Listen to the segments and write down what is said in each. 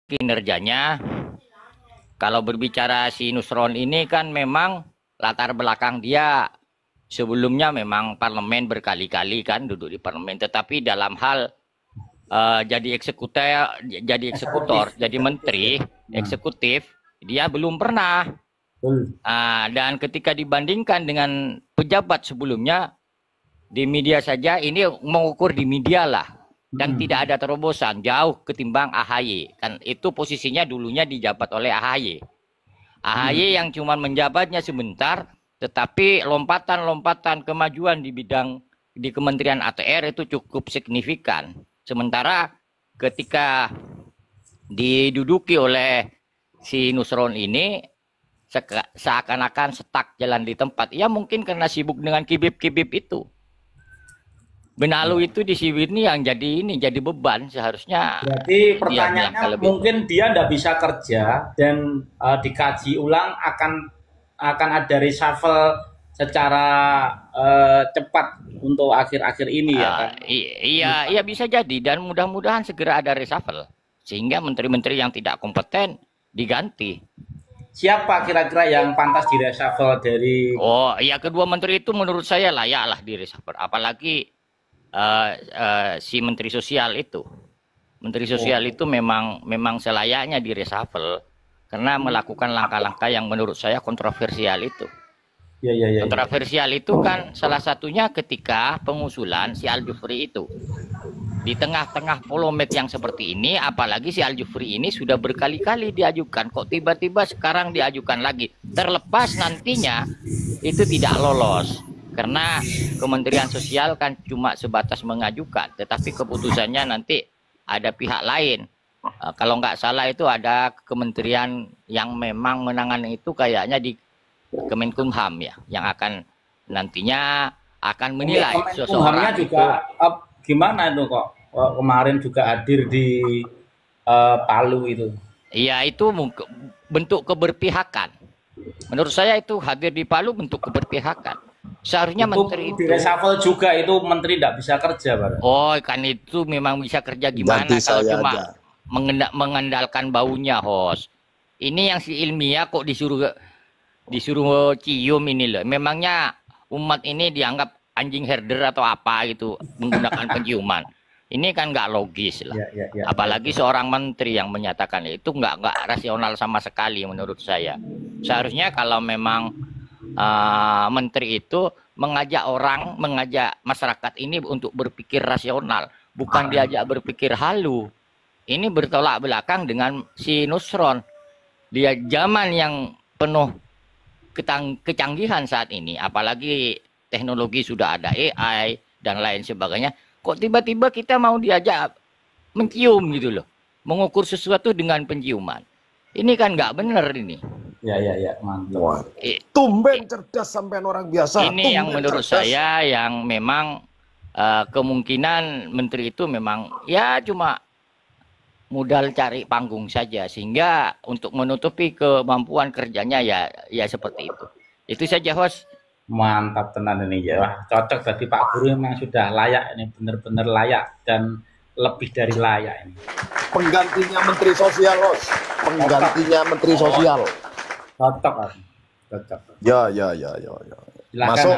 kinerjanya, kalau berbicara si Nusron ini kan memang latar belakang dia sebelumnya memang parlemen berkali-kali kan duduk di parlemen, tetapi dalam hal jadi eksekutor, jadi menteri eksekutif, dia belum pernah. Dan ketika dibandingkan dengan pejabat sebelumnya, di media saja ini mengukur di media lah, dan tidak ada terobosan jauh ketimbang AHY. Kan itu posisinya dulunya dijabat oleh AHY. AHY yang cuma menjabatnya sebentar, tetapi lompatan-lompatan kemajuan di bidang di Kementerian ATR itu cukup signifikan. Sementara ketika diduduki oleh si Nusron ini seakan-akan stuck jalan di tempat. Ya mungkin karena sibuk dengan kibib-kibib itu. Benalu itu di sini yang jadi beban seharusnya. Berarti pertanyaannya mungkin dia tidak bisa kerja dan dikaji ulang akan ada reshuffle secara cepat untuk akhir-akhir ini ya kan? Iya bisa jadi, dan mudah-mudahan segera ada reshuffle sehingga menteri-menteri yang tidak kompeten diganti. Siapa kira-kira yang pantas di reshuffle dari? Oh ya, kedua menteri itu menurut saya layaklah di reshuffle, apalagi si menteri sosial itu. Menteri sosial itu memang selayaknya di reshuffle karena melakukan langkah-langkah yang menurut saya kontroversial itu. Kontroversial itu kan salah satunya ketika pengusulan si Al-Jufri itu. Di tengah-tengah polemik yang seperti ini, apalagi si Al-Jufri ini sudah berkali-kali diajukan, kok tiba-tiba sekarang diajukan lagi. Terlepas nantinya itu tidak lolos. Karena Kementerian Sosial kan cuma sebatas mengajukan, tetapi keputusannya nanti ada pihak lain. Kalau nggak salah itu ada kementerian yang memang menangani itu kayaknya di Kemenkumham ya, yang akan nantinya akan menilai seseorang juga gimana itu kok kemarin juga hadir di Palu itu. Iya, itu bentuk keberpihakan. Menurut saya itu hadir di Palu bentuk keberpihakan. Seharusnya itu menteri itu di reshuffle juga, itu menteri tidak bisa kerja, Pak. Oh, kan itu memang bisa kerja gimana kalau cuma mengandalkan baunya, host. Ini yang si ilmiah kok disuruh cium ini loh. Memangnya umat ini dianggap anjing herder atau apa gitu menggunakan penciuman. Ini kan nggak logis lah. Apalagi seorang menteri yang menyatakan itu nggak rasional sama sekali menurut saya. Seharusnya kalau memang menteri itu mengajak masyarakat ini untuk berpikir rasional, bukan diajak berpikir halu. Ini bertolak belakang dengan si Nusron. Dia zaman yang penuh kecanggihan saat ini, apalagi teknologi sudah ada AI dan lain sebagainya, kok tiba-tiba kita mau diajak mencium gitu loh, mengukur sesuatu dengan penciuman. Ini kan nggak bener ini. Ya, mantap. Tumben cerdas sampai orang biasa. Ini yang menurut saya yang memang kemungkinan menteri itu memang ya cuma modal cari panggung saja, sehingga untuk menutupi kemampuan kerjanya ya seperti itu. Itu saja, host. Mantap tenan ini ya. Wah, cocok bagi Pak Guru, memang sudah layak ini, benar-benar layak dan lebih dari layak ini. Penggantinya Menteri Sosial, host. Penggantinya Menteri Sosial. Cocok. Ya. Masuk.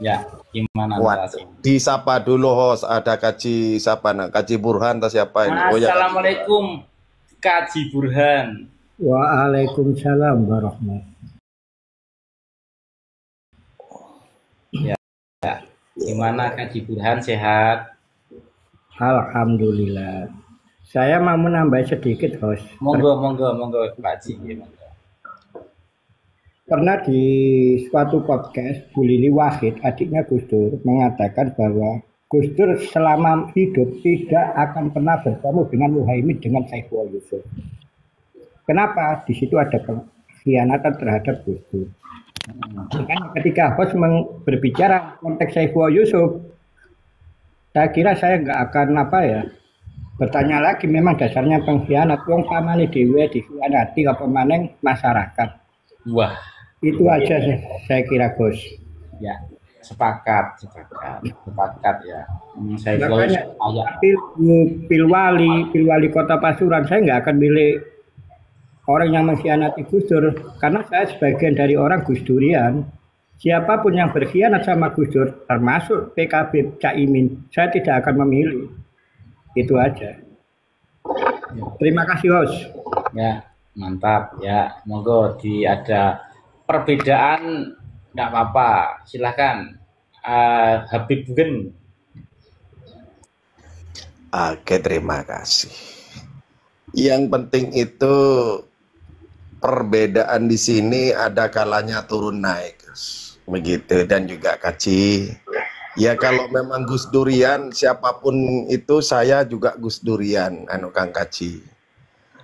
Ya, gimana? Disapa dulu, host. Ada Kaji siapa? Kaji Burhan atau siapa ini? Assalamualaikum, Kaji Burhan. Waalaikumsalam warahmatullahi. Ya. Gimana Kaji Burhan, sehat? Alhamdulillah. Saya mau menambah sedikit, host. Monggo Pak Haji. Pernah di suatu podcast, Bu Lili Wahid, adiknya Gus Dur, mengatakan bahwa Gus Dur selama hidup tidak akan pernah bertemu dengan Muhaimin dengan Saifullah Yusuf. Kenapa? Di situ ada pengkhianatan terhadap Gus Dur. Ketika host berbicara konteks Saifullah Yusuf, saya kira saya nggak akan bertanya lagi, memang dasarnya pengkhianat. Wong pamane dhewe dikhianati apa maneng masyarakat. Wah. Itu aja saya kira, Gus. Ya. sepakat ya. Saya Makanya kayak pilwali Kota Pasuruan saya nggak akan milih orang yang mengkhianati Gus Dur karena saya sebagian dari orang Gus Durian. Siapapun yang berkhianat sama Gus Dur, termasuk PKB Caimin, saya tidak akan memilih. Itu aja. Terima kasih, host. ya mantap ya. Monggo ada perbedaan, enggak apa-apa. Silakan Habib Bugen. Oke, terima kasih. Yang penting itu perbedaan di sini ada kalanya turun naik, begitu. Dan juga Kaci, ya kalau memang Gus Durian, siapapun itu saya juga Gus Durian, Kang Kaci.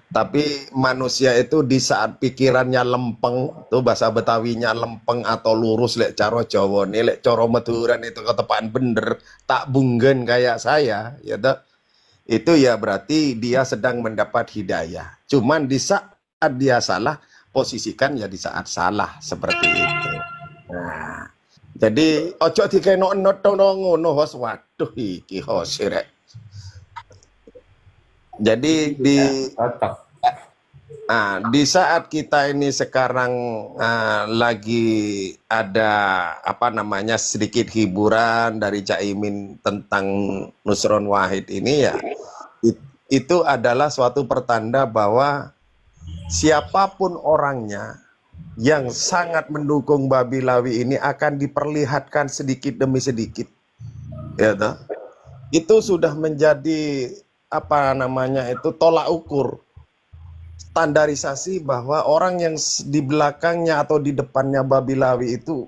Tapi manusia itu di saat pikirannya lempeng, tuh bahasa Betawinya lempeng atau lurus lek caro Jawa nih, lek coro Maduran itu ketepaan bener, tak bunggen kayak saya, ya toh. Itu ya berarti dia sedang mendapat hidayah. Cuman di saat dia salah, posisikan ya di saat salah, seperti itu. Nah, jadi ojo dikenok-enok ngono host, waduh iki host rek. Jadi di saat kita ini sekarang lagi ada apa namanya sedikit hiburan dari Caimin tentang Nusron Wahid ini ya, itu adalah suatu pertanda bahwa siapapun orangnya yang sangat mendukung Babi Lawi ini akan diperlihatkan sedikit demi sedikit, ya toh? Itu sudah menjadi apa namanya itu tolak ukur, standarisasi bahwa orang yang di belakangnya atau di depannya Babi Lawi itu,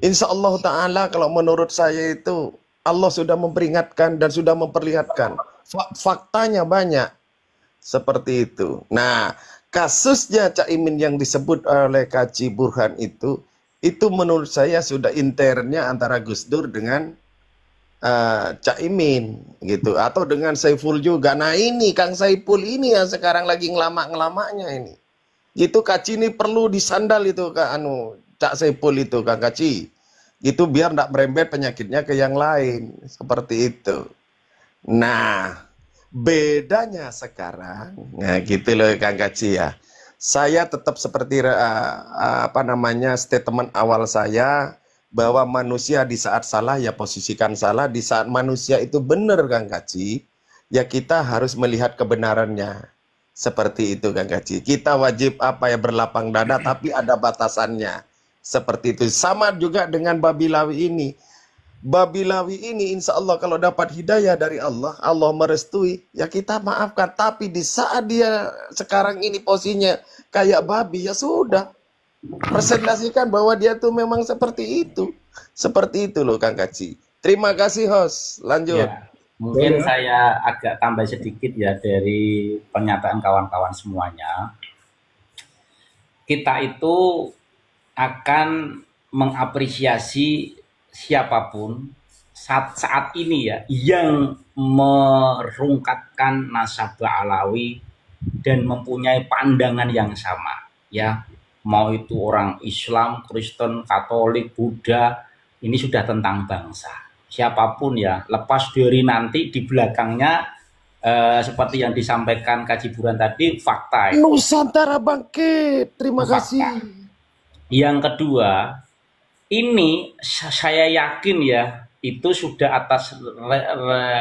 insya Allah Ta'ala kalau menurut saya itu Allah sudah memperingatkan dan sudah memperlihatkan faktanya banyak seperti itu. Nah, kasusnya Caimin yang disebut oleh Kaji Burhan itu menurut saya sudah internnya antara Gus Dur dengan Caimin gitu, atau dengan Saiful juga. Nah ini Kang Saiful ini yang sekarang lagi ngelama-ngelamanya ini. Gitu Kaci ini perlu disandal itu Cak Saiful itu Kang Kaci. Gitu biar ndak merembet penyakitnya ke yang lain seperti itu. Nah, bedanya sekarang, nah gitu loh Kang Kaci ya. Saya tetap seperti apa namanya statement awal saya, bahwa manusia di saat salah ya posisikan salah, di saat manusia itu benar Kang Kaci, ya kita harus melihat kebenarannya. Seperti itu Kang Kaci. Kita wajib apa ya berlapang dada tapi ada batasannya. Seperti itu. Sama juga dengan Babi Lawi ini. Babi Lawi ini insya Allah kalau dapat hidayah dari Allah, Allah merestui, ya kita maafkan. Tapi di saat dia sekarang ini posisinya kayak babi, ya sudah. Presentasikan bahwa dia tuh memang seperti itu. Seperti itu loh Kang Kaci. Terima kasih host. Lanjut. Ya, mungkin saya agak tambah sedikit ya dari pernyataan kawan-kawan semuanya. Kita itu akan mengapresiasi siapapun saat ini ya yang merungkatkan nasabah Alawi dan mempunyai pandangan yang sama ya. Mau itu orang Islam, Kristen, Katolik, Buddha, ini sudah tentang bangsa. Siapapun ya, lepas dari nanti di belakangnya seperti yang disampaikan Kaji Burhan tadi, fakta. Nusantara bangkit, terima kasih. Yang kedua, ini saya yakin ya, itu sudah atas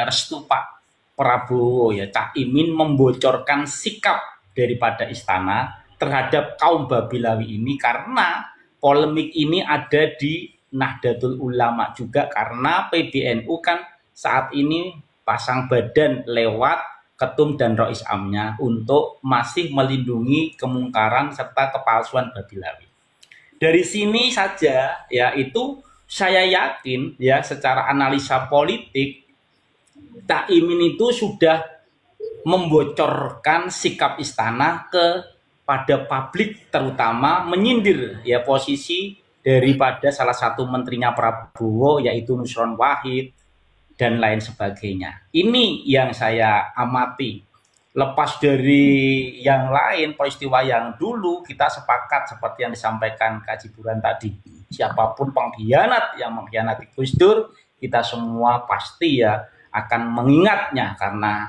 restu Pak Prabowo ya, Cak Imin membocorkan sikap daripada istana terhadap kaum Babi Lawi ini, karena polemik ini ada di Nahdlatul Ulama juga, karena PBNU kan saat ini pasang badan lewat ketum dan rois amnya untuk masih melindungi kemungkaran serta kepalsuan Babi Lawi. Dari sini saja ya, itu saya yakin ya secara analisa politik Cak Imin itu sudah membocorkan sikap istana pada publik, terutama menyindir ya posisi daripada salah satu menterinya Prabowo yaitu Nusron Wahid dan lain sebagainya. Ini yang saya amati. Lepas dari yang lain, peristiwa yang dulu kita sepakat seperti yang disampaikan Kaji Burhan tadi. siapapun pengkhianat yang mengkhianati Gus Dur, kita semua pasti ya akan mengingatnya karena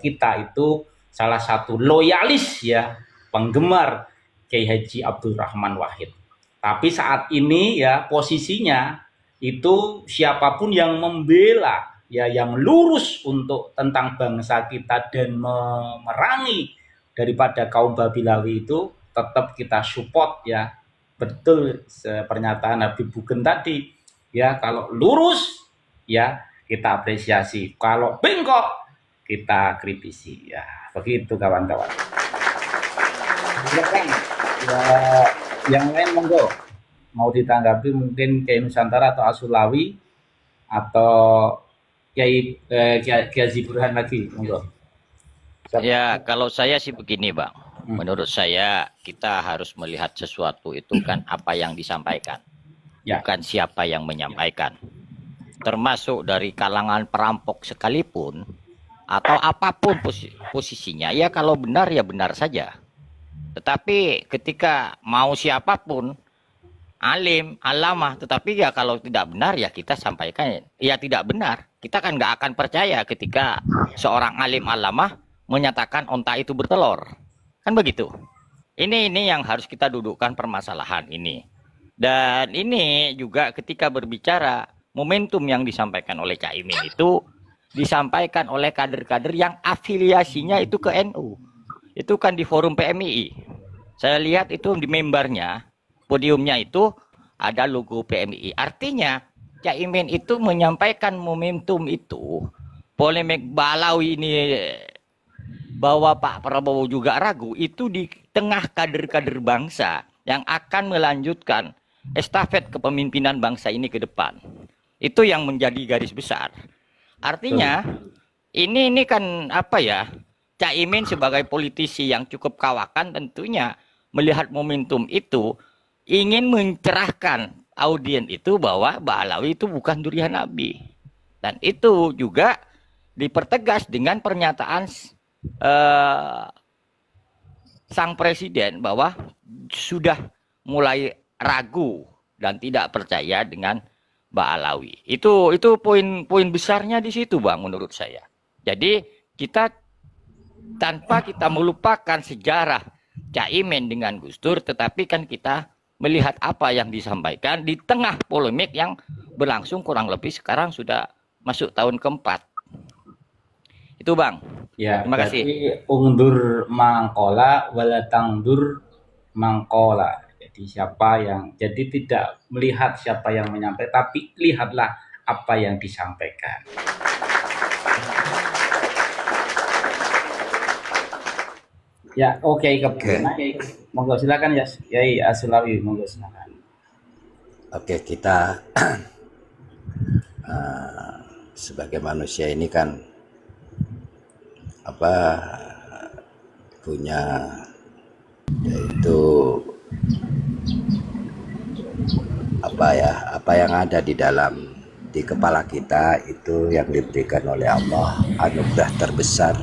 kita itu salah satu loyalis ya penggemar Kiai Haji Abdul Rahman Wahid. Tapi saat ini ya posisinya itu siapapun yang membela ya yang lurus untuk tentang bangsa kita dan memerangi daripada kaum Babilawi itu tetap kita support ya. Betul pernyataan Habib Bugen tadi ya, kalau lurus ya kita apresiasi, kalau bengkok kita kritisi ya, begitu kawan-kawan. Silakan ya, yang lain monggo mau ditanggapi mungkin Kiai Nusantara atau Asulawi atau Kiai Haji Burhan lagi monggo. Ya, kalau saya sih begini, Bang. Menurut saya kita harus melihat sesuatu itu kan apa yang disampaikan, Ya. bukan siapa yang menyampaikan. Termasuk dari kalangan perampok sekalipun atau apapun posisinya, ya kalau benar ya benar saja. Tetapi ketika mau siapapun, alim, alamah, tetapi ya kalau tidak benar ya kita sampaikan ya tidak benar. Kita kan nggak akan percaya ketika seorang alim alamah menyatakan onta itu bertelur. Kan begitu. Ini yang harus kita dudukkan permasalahan ini. Dan ini juga ketika berbicara momentum yang disampaikan oleh Caimin itu disampaikan oleh kader-kader yang afiliasinya itu ke NU. Itu kan di forum PMII. Saya lihat itu di membernya, podiumnya itu ada logo PMII. Artinya Caimin itu menyampaikan momentum itu, polemik Balawi ini bahwa Pak Prabowo juga ragu, itu di tengah kader-kader bangsa yang akan melanjutkan estafet kepemimpinan bangsa ini ke depan. Itu yang menjadi garis besar. Artinya ini kan apa ya, Caimin sebagai politisi yang cukup kawakan tentunya melihat momentum itu ingin mencerahkan audien itu bahwa Balawi itu bukan durian Nabi. Dan itu juga dipertegas dengan pernyataan sang presiden bahwa sudah mulai ragu dan tidak percaya dengan Ba'alawi. Itu poin besarnya di situ, Bang, menurut saya. Jadi kita tanpa kita melupakan sejarah Caimin dengan Gus Dur, tetapi kan kita melihat apa yang disampaikan di tengah polemik yang berlangsung kurang lebih sekarang sudah masuk tahun keempat. Itu, Bang. Ya, terima kasih. Ungdur mangkola walatangdur mangkola. Jadi tidak melihat siapa yang menyampaikan, tapi lihatlah apa yang disampaikan. Ya, oke, monggo silakan ya, Yai Asulawi, monggo silakan. Oke, kita sebagai manusia ini kan punya yaitu apa yang ada di kepala kita itu yang diberikan oleh Allah, anugerah terbesar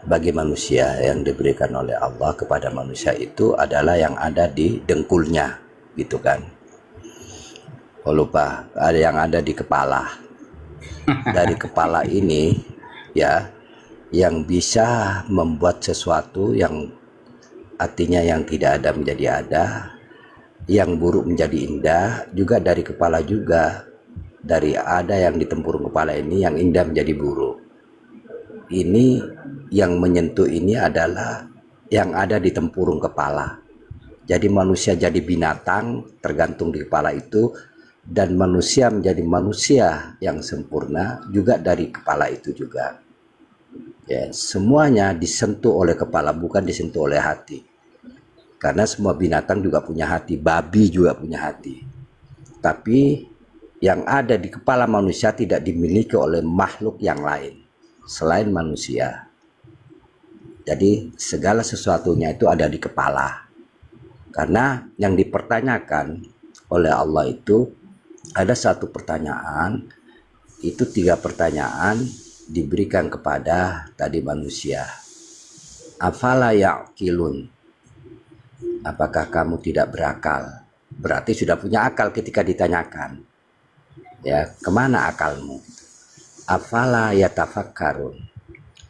bagi manusia yang diberikan oleh Allah kepada manusia itu adalah yang ada di dengkulnya, gitu kan. Oh lupa, ada yang ada di kepala. Dari kepala ini ya, yang bisa membuat sesuatu yang artinya yang tidak ada menjadi ada, yang buruk menjadi indah, juga dari kepala juga. Dari ada yang di tempurung kepala ini yang indah menjadi buruk. Ini yang menyentuh ini adalah yang ada di tempurung kepala. Jadi manusia jadi binatang tergantung di kepala itu, dan manusia menjadi manusia yang sempurna juga dari kepala itu juga. Ya, semuanya disentuh oleh kepala, bukan disentuh oleh hati. Karena semua binatang juga punya hati, babi juga punya hati. Tapi yang ada di kepala manusia tidak dimiliki oleh makhluk yang lain selain manusia. Jadi segala sesuatunya itu ada di kepala. Karena yang dipertanyakan oleh Allah itu ada satu pertanyaan, itu 3 pertanyaan diberikan kepada tadi manusia. Afala ya'qilun, apakah kamu tidak berakal? berarti sudah punya akal ketika ditanyakan. Ya, kemana akalmu? Afala yatafakkarun.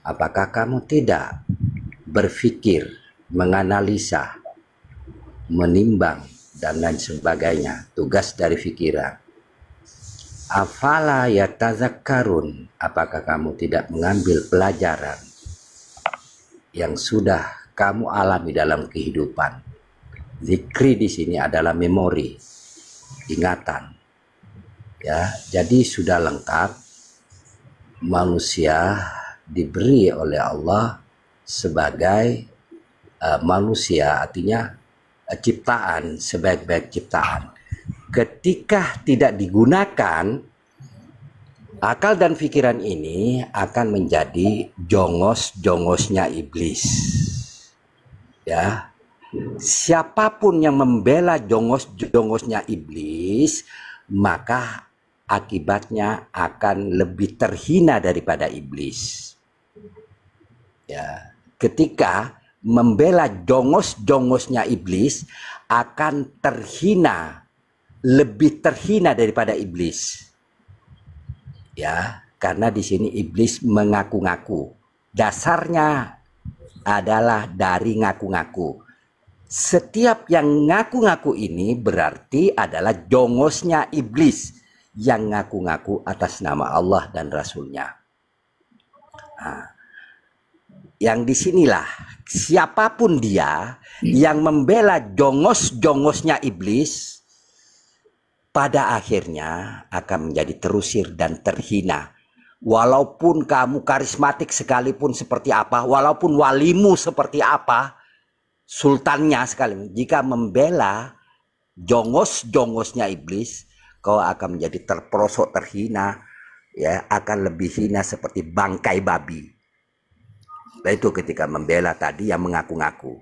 Apakah kamu tidak berpikir, menganalisa, menimbang, dan lain sebagainya? Tugas dari pikiran. Afala yatazakkarun. Apakah kamu tidak mengambil pelajaran yang sudah kamu alami dalam kehidupan? Zikri di sini adalah memori, ingatan. Ya, jadi sudah lengkap. Manusia diberi oleh Allah sebagai manusia, artinya ciptaan, sebaik-baik ciptaan. Ketika tidak digunakan, akal dan pikiran ini akan menjadi jongos-jongosnya iblis. Ya, siapapun yang membela jongos-jongosnya iblis, maka akibatnya akan lebih terhina daripada iblis. Ya, ketika membela jongos-jongosnya iblis akan terhina, lebih terhina daripada iblis. Ya, karena di sini iblis mengaku-ngaku. Dasarnya adalah dari ngaku-ngaku. Setiap yang ngaku-ngaku ini berarti adalah jongosnya iblis yang ngaku-ngaku atas nama Allah dan Rasulnya. Nah, yang disinilah siapapun dia yang membela jongos-jongosnya iblis, pada akhirnya akan menjadi terusir dan terhina. Walaupun kamu karismatik sekalipun seperti apa, walaupun walimu seperti apa, sultannya sekalipun, jika membela jongos-jongosnya iblis, kau akan menjadi terperosok, terhina, ya, akan lebih hina seperti bangkai babi. Nah, itu ketika membela tadi yang mengaku-ngaku.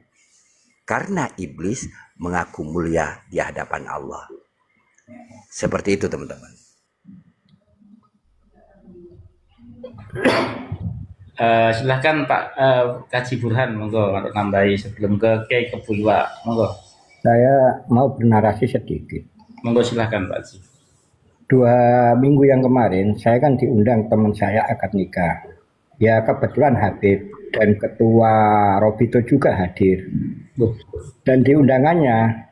Karena iblis mengaku mulia di hadapan Allah. Seperti itu, teman-teman. Silahkan Pak Kaji Burhan, monggo untuk nambahi sebelum ke Kiai Kebulwa, monggo. Saya mau bernarasi sedikit. Monggo silahkan Pak Haji. 2 minggu yang kemarin saya kan diundang teman saya akad nikah. Ya kebetulan Habib dan ketua Robito juga hadir. Dan di undangannya,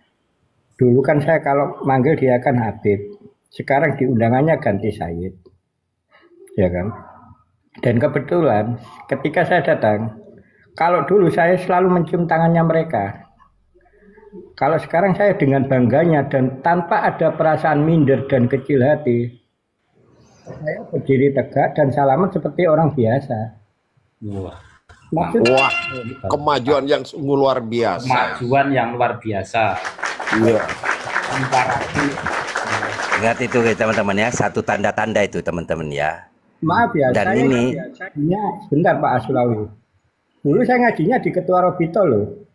dulu kan saya kalau manggil dia kan Habib. Sekarang di undangannya ganti Sayyid. Ya kan? Dan kebetulan ketika saya datang, kalau dulu saya selalu mencium tangannya mereka. Kalau sekarang saya dengan bangganya dan tanpa ada perasaan minder dan kecil hati, saya berdiri tegak dan salaman seperti orang biasa. Wah, Wah, kemajuan yang sungguh luar biasa. kemajuan yang luar biasa. Iya. Ingat itu teman-teman ya, satu tanda-tanda itu teman-teman ya. Maaf ya, Dan saya ini ngajinya, sebentar Pak Asulawi. Dulu saya ngajinya di Ketua Robito loh.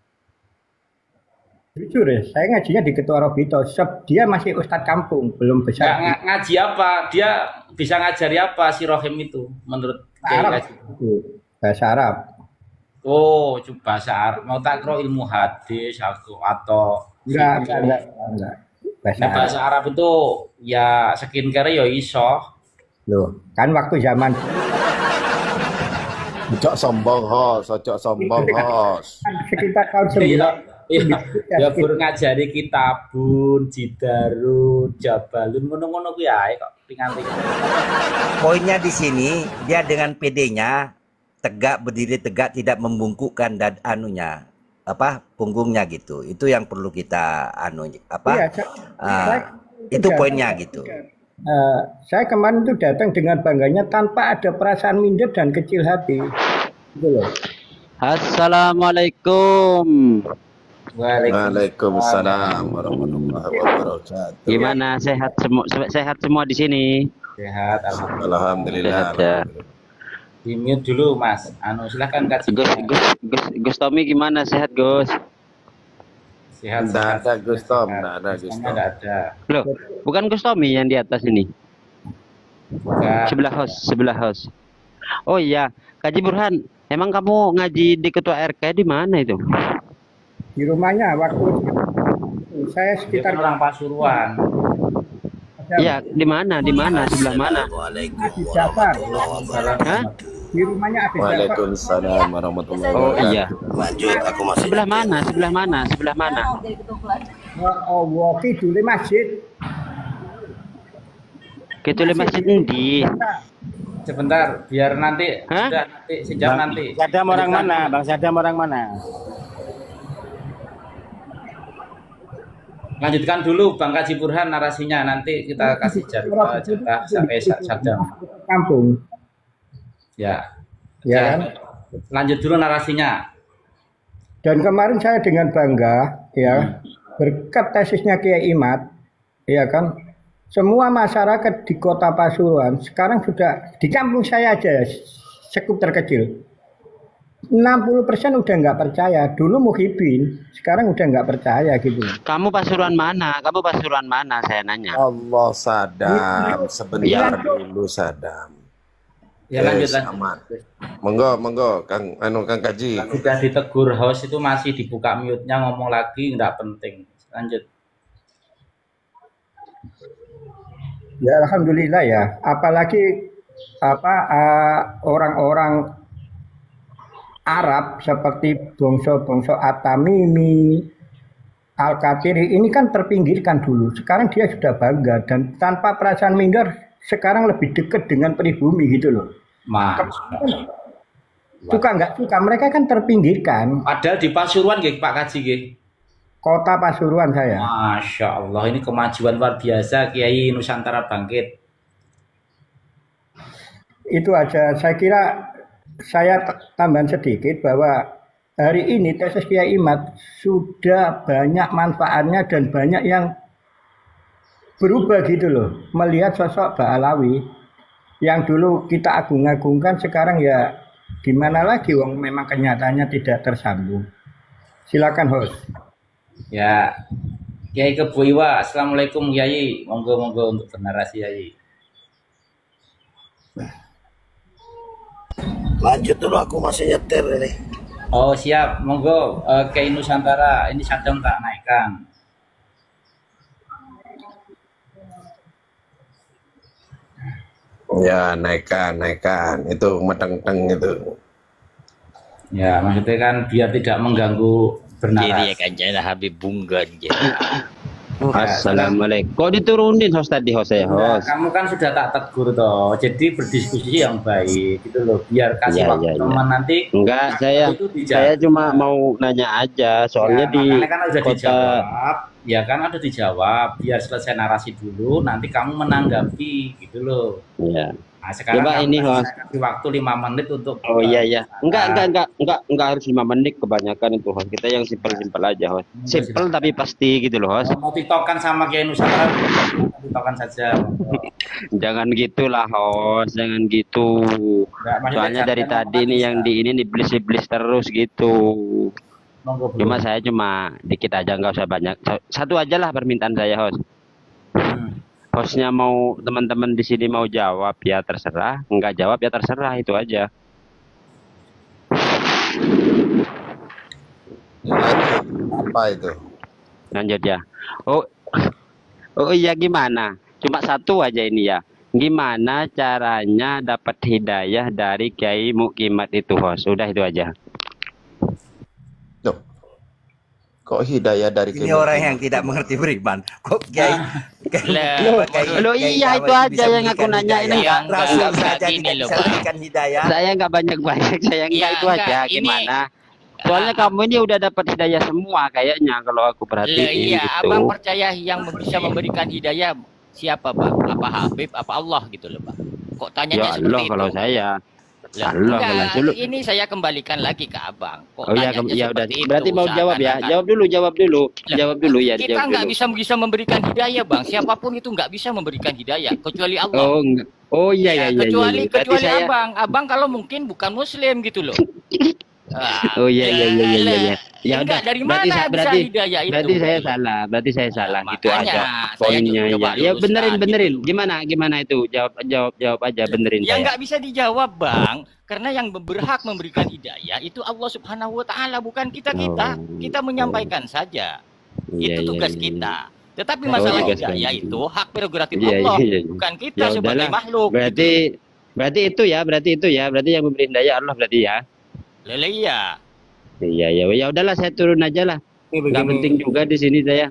Jujur ya, saya ngajinya di Ketua Robito. Dia masih Ustadz kampung, belum besar. Ngaji apa? Dia bisa ngajari apa si Rohim itu menurut Arab, bahasa Arab. Oh, coba bahasa Arab. Mau tak kro ilmu hadis atau Enggak. bahasa Arab itu ya skincare ya iso. Loh, kan waktu zaman Ojo sombong hos. sekitar tahun 9. Ya bur ngajari kitabun, jidarun, jabalun, ngono-ngono kuwi ae kok ringan-ringan. poinnya di sini dia dengan PD-nya tegak, berdiri tegak, tidak membungkukkan dan anunya punggungnya gitu. Itu yang perlu kita itu poinnya gitu. Saya kemarin itu datang dengan bangganya tanpa ada perasaan minder dan kecil hati. Gitu loh. Assalamualaikum. Waalaikumsalam warahmatullahi wabarakatuh. Gimana, sehat semua di sini? Sehat, Alhamdulillah. Sehat ya. Di mute dulu Mas. Silakan Kak. Gus Tommy gimana, sehat Gus? Sehat. Nggak ada Gus Tom, nggak ada Gus Tom. Enggak ada. Loh, bukan Gus Tommy yang di atas ini. Bukan. Sebelah host. Oh iya, Kaji Burhan, emang kamu ngaji di Ketua RK di mana itu? Di rumahnya waktu Saya sekitar Dia kan orang Pasuruan. Iya, di mana? Di mana? Sebelah mana? di Jafar. Hah? Di rumahnya ada Jafar. Waalaikumsalam warahmatullahi Oh wabarakatuh. iya. Lanjut, aku masih Sebelah mana? Sebelah mana? Sebelah mana? Oh, kidule masjid. Kita le masjid endi? Sebentar, biar nanti Hah? sudah nanti sejam nanti. Sadam orang mana? Bang Sadam orang mana? Lanjutkan dulu Bang Kaji Burhan narasinya, nanti kita kasih jatah sampai Sadam. Kampung. Ya. Ya kan? Lanjut dulu narasinya. Dan kemarin saya dengan bangga ya berkat tesisnya Kiai Imad ya kan semua masyarakat di Kota Pasuruan sekarang sudah di kampung saya aja sekup terkecil 60% udah nggak percaya. Dulu Muhibin, sekarang udah nggak percaya gitu. Kamu Pasuruan mana? Kamu Pasuruan mana? Saya nanya. Allah Sadam, sebentar dulu Sadam. Ya lanjut Yes, lanjut. aman. Monggo Kang Kang Kaji. Sudah ditegur host itu masih dibuka mute-nya, ngomong lagi nggak penting. Lanjut. Ya alhamdulillah ya. Apalagi orang-orang Arab seperti bangsa-bangsa Atamimi, Al-Katiri ini kan terpinggirkan dulu. Sekarang dia sudah bangga dan tanpa perasaan minder sekarang lebih dekat dengan pribumi gitu loh. Mas. Suka nggak suka mereka kan terpinggirkan. Padahal di Pasuruan nggih Pak Kaji nggih. Kota Pasuruan saya. Masya Allah, ini kemajuan luar biasa Kiai Nusantara bangkit. Itu aja. Saya kira saya tambahan sedikit bahwa hari ini tesis Kiai Imad sudah banyak manfaatnya dan banyak yang berubah gitu loh. Melihat sosok Mbak Alawi yang dulu kita agung-agungkan sekarang ya gimana lagi wong memang kenyataannya tidak tersambung. Silakan host. Ya, Kiai Kebo Iwa, Assalamualaikum Kiai. Monggo untuk bernarasi Kiai. lanjut dulu, aku masih nyetir ini. Oh siap, monggo Kiai Nusantara, ini Sadam tak naikkan. Ya naikkan itu meteng-teng itu. Ya, maksudnya kan biar tidak mengganggu Jadi ya bernarasi. kan jangan Habib Bunggan gitu. Assalamualaikum. Kok diturunin host tadi host saya Nah, host? kamu kan sudah tak tegur toh, jadi berdiskusi yang baik gitu loh, biar kasih Ya, waktu ya, ya. teman nanti. Enggak, Itu saya cuma mau nanya aja. Soalnya Ya, di makanya kan udah kota dijawab, ya kan ada dijawab, biar selesai narasi dulu, nanti kamu menanggapi gitu loh. ya. Nah, sekarang Coba kamu ini, Host. saya kasih waktu 5 menit untuk Oh iya ya. Enggak harus 5 menit kebanyakan itu host. Kita yang simpel-simpel aja host. Simpel tapi pasti gitu loh host. mau tiktokan sama Kiai Nusantara, tiktokan saja. Jangan gitulah host, jangan gitu. Nggak, maksudnya Soalnya dari jangan tadi ini bisa. yang di ini iblis-iblis terus gitu. Monggo, bro. Cuma saya cuma dikit aja, nggak usah banyak. Satu aja lah permintaan saya host. Hostnya mau teman-teman di sini mau jawab ya terserah, nggak jawab ya terserah, itu aja. Apa itu? Lanjut ya. Oh iya gimana? Cuma satu aja ini ya. Gimana caranya dapat hidayah dari Kiai Mukimat itu host? Udah itu aja. Loh. Kok hidayah dari Ini orang yang tidak mengerti beriman. Kok Kiai Loh, iya itu aja yang aku nanya ini. Yang Rasul enggak saja gini tidak loh, bisa Pak. memberikan hidayah. Saya nggak banyak-banyak, saya Ya, enggak itu enggak, aja. ini- Gimana? Soalnya kamu ini udah dapat hidayah semua kayaknya kalau aku Lah, perhatiin iya, gitu. abang percaya yang bisa memberikan hidayah siapa, Pak? Apa Habib, apa Allah gitu loh, Pak? Kok tanyanya Ya seperti Allah itu? kalau saya. Lah, Allah enggak, kalau ini saya kembalikan lagi ke abang. Kok Oh ya, tanyanya ya udah. seperti itu? Berarti mau jawab ya? Seakan-akan. Jawab dulu. Lah, Jawab dulu ya. Kita Jawab nggak dulu. bisa memberikan hidayah, Bang. Siapapun itu nggak bisa memberikan hidayah kecuali Allah. Oh, enggak. Oh iya Ya, iya iya. kecuali iya. Berarti kecuali saya. abang. Abang kalau mungkin bukan Muslim gitu loh. Oh iya iya iya iya iya. Ya udah. Enggak, dari Berarti mana bisa berarti hidayah itu? berarti saya salah. Berarti saya salah. Gitu makanya aja saya poinnya coba ya. Ya luruskan benerin. gitu. Gimana itu? Jawab aja benerin Ya saya. nggak bisa dijawab, Bang. Karena yang berhak memberikan hidayah itu Allah Subhanahu wa taala, bukan kita. Oh. Kita menyampaikan saja. Iya, Itu iya, tugas iya, iya. kita. Tetapi Oh, masalah tugas hidayah kami. itu hak prerogatif Iya, iya, Allah, iya, iya. bukan kita Ya sebagai udahlah. makhluk. Gitu. Berarti itu ya, berarti yang memberi hidayah Allah berarti ya. Lele iya. Iya, ya, ya udahlah saya turun aja lah. Ini Nggak begini, penting juga di sini saya.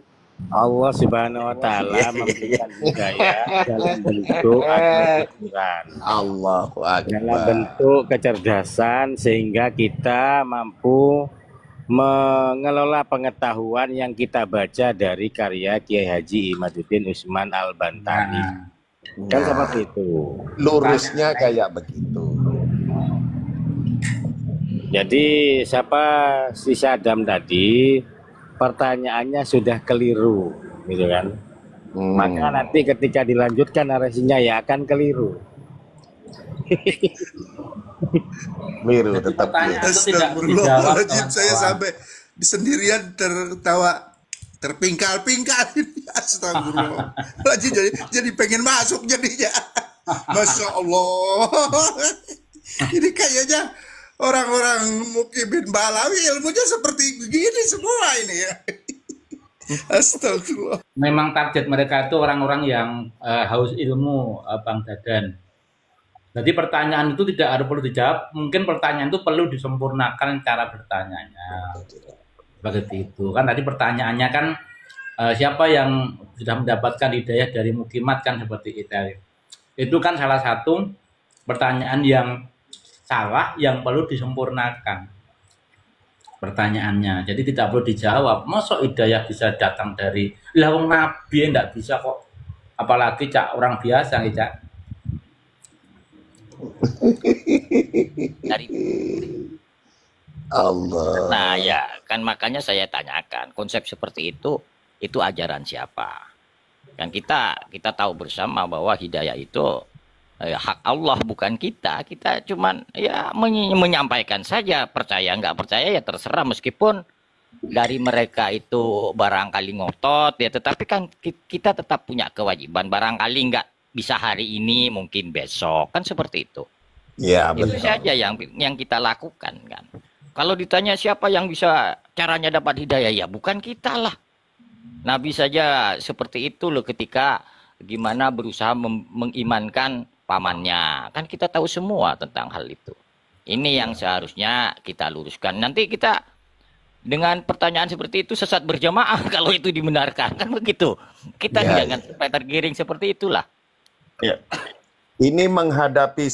Allah Subhanahu wa taala memberikan hidayah dalam bentuk Al-Quran, Allahu dalam Akbar. bentuk kecerdasan sehingga kita mampu mengelola pengetahuan yang kita baca dari karya Kiai Haji Imaduddin Usman Al-Bantani. Kan Nah, seperti itu. lurusnya kayak begitu. Jadi siapa si Syadam tadi pertanyaannya sudah keliru, gitu kan? Maka nanti ketika dilanjutkan narasinya ya akan keliru. Miru tetap Pertanyaan ya. itu tidak dijawab. Astagfirullahaladzim, saya kawan-kawan. sampai sendirian tertawa terpingkal-pingkal ini. Astagfirullahaladzim, jadi pengen masuk jadinya. Masya Allah. Ini kayaknya orang-orang Mukimin Balawi ilmunya seperti begini semua ini ya. Astagfirullah. Memang target mereka itu orang-orang yang haus ilmu, Bang Dadan. Jadi pertanyaan itu tidak harus perlu dijawab. Mungkin pertanyaan itu perlu disempurnakan cara bertanyanya. Begitu itu. Kan tadi pertanyaannya kan siapa yang sudah mendapatkan hidayah dari mukimat kan seperti itu. Itu kan salah satu pertanyaan yang salah yang perlu disempurnakan pertanyaannya. Jadi tidak perlu dijawab. Masa hidayah bisa datang dari wong nabi enggak bisa kok. Apalagi cak orang biasa nih, Cak. Dari Allah. Nah ya kan makanya saya tanyakan konsep seperti itu ajaran siapa? Kan kita tahu bersama bahwa hidayah itu hak Allah bukan kita. Kita cuman ya menyampaikan saja, percaya nggak percaya ya terserah, meskipun dari mereka itu barangkali ngotot ya, tetapi kan kita tetap punya kewajiban, barangkali nggak bisa hari ini mungkin besok, kan seperti itu. Ya, Itu betul. saja yang kita lakukan kan. Kalau ditanya siapa yang bisa caranya dapat hidayah, ya bukan kita lah. Nabi saja seperti itu loh ketika gimana berusaha mengimankan pamannya. Kan kita tahu semua tentang hal itu. Ini yang seharusnya kita luruskan. Nanti kita dengan pertanyaan seperti itu sesat berjamaah kalau itu dibenarkan. Kan begitu. Kita Ya, jangan sampai tergiring seperti itulah. Ini menghadapi